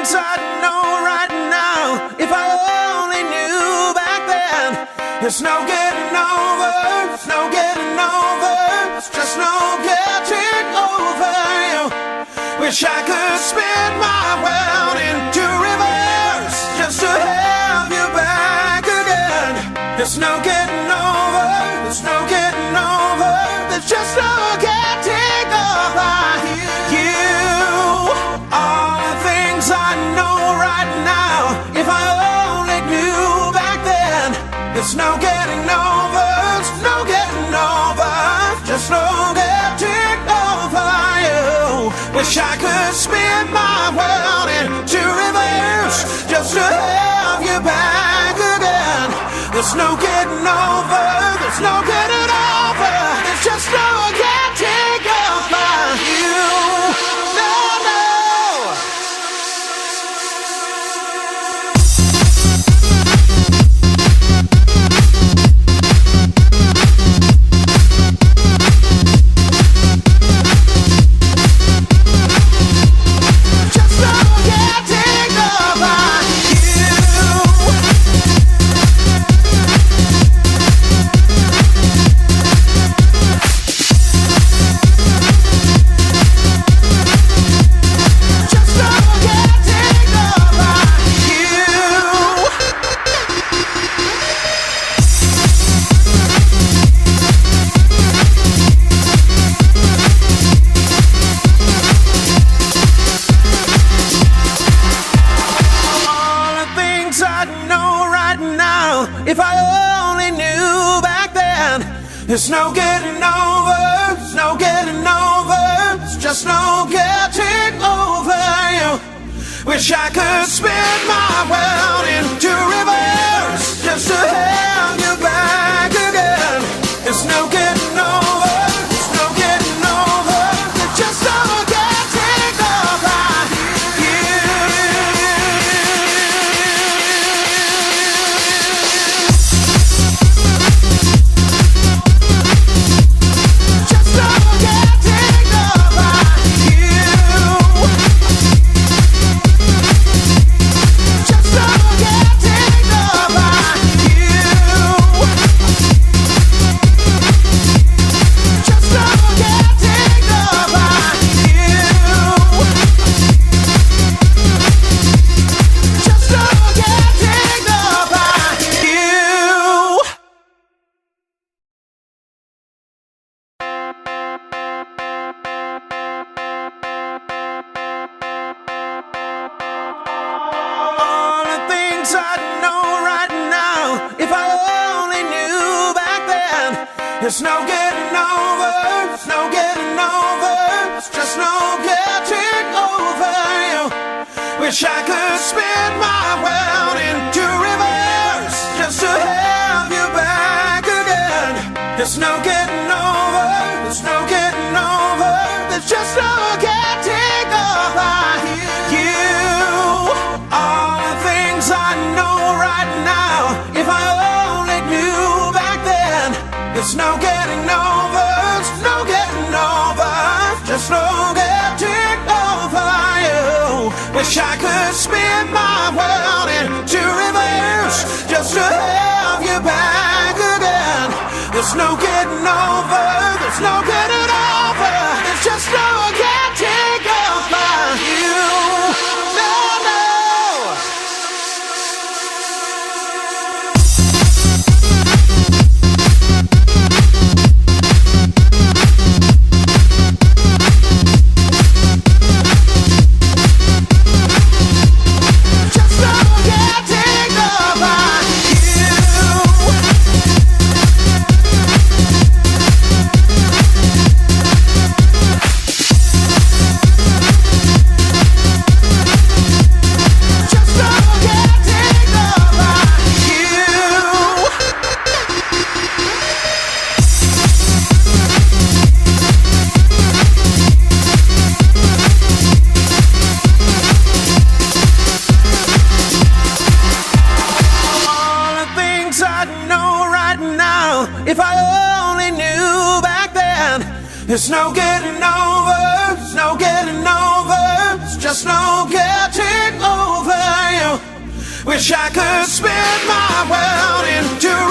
things I'd know right now if I only knew back then. There's no getting over, there's no getting over, there's just no getting over you. Wish I could spin my world into reverse just to have you back again. There's no getting over, there's no getting over, there's just no getting over you. All the things I know right now, if I only knew back then. There's no getting over, there's no getting over, just no getting over you. Wish I could spin my world into reverse just to have you back again. There's no getting over, there's no getting over, there's just no getting over you. No, no. If I only knew back then. There's no getting over, there's no getting over, there's just no getting over you. Wish I could spin my world into reverse just to have you back again. There's no getting over, there's no getting over, there's just no getting over you. I'd know right now if I only knew back then. There's no getting over, there's no getting over, there's just no getting over you. Wish I could spin my world into reverse just to have you back again. There's no getting over, there's no getting over, there's just no getting over you. All the things I know right now, if I only knew back then. There's no getting over, there's no getting over, just no getting over you. Wish I could spin my world into reverse just to have you back again. There's no getting over, there's no getting over, there's just no getting over you. No, no. If I only knew back then. There's no getting over, there's no getting over, there's just no getting over. Wish I could spin my world into